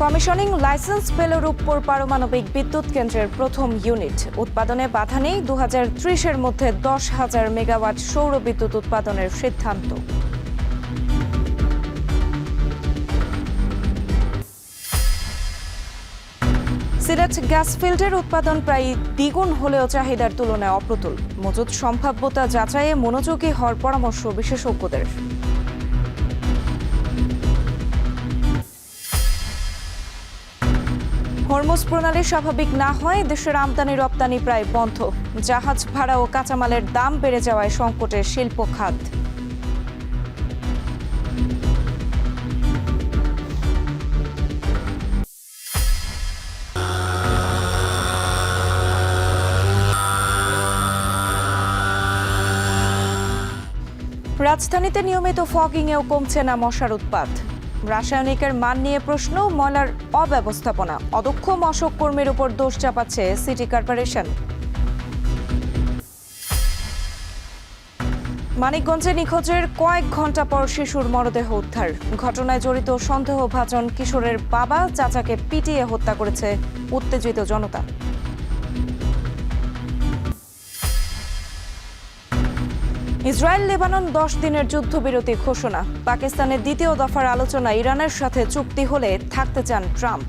Commissioning licence পেল রূপপুর পারমাণবিক বিদ্যুৎ কেন্দ্রের প্রথম ইউনিট। উৎপাদনে বাধা নেই, 2030-এর মধ্যে 10,000 মেগাওয়াট সৌর বিদ্যুৎ উৎপাদনের সিদ্ধান্ত। সিলেট গ্যাস ফিল্ডের উৎপাদন প্রায় দ্বিগুণ হলেও চাহিদার তুলনায় অপ্রতুল। মজুদ সম্ভাব্যতা যাচাইয়ে মনোযোগী হওয়ার পরামর্শ বিশেষজ্ঞদের। হরমুজ প্রণালী স্বাভাবিক না হয় দেশের আমদানি রপ্তানি প্রায় বন্ধ। জাহাজ ভাড়া ও কাঁচামালের দাম বেড়ে যাওয়ায় সংকটে শিল্প খাত। রাজধানীতে নিয়মিত ফগিংয়েও কমছে না মশার উৎপাত। রাসায়নিকের মান নিয়ে প্রশ্ন, ময়লার অব্যবস্থাপনা, অদক্ষ মশক কর্মীর উপর দোষ চাপাচ্ছে সিটি কর্পোরেশন। মানিকগঞ্জে নিখোঁজের কয়েক ঘন্টা পর শিশুর মরদেহ উদ্ধার। ঘটনায় জড়িত সন্দেহভাজন কিশোরের বাবা চাচাকে পিটিয়ে হত্যা করেছে উত্তেজিত জনতা। ইসরায়েল লেবানন 10 দিনের যুদ্ধবিরতি ঘোষণা। পাকিস্তানের দ্বিতীয় দফার আলোচনা ইরানের সাথে চুক্তি হলে থাকতে চান ট্রাম্প।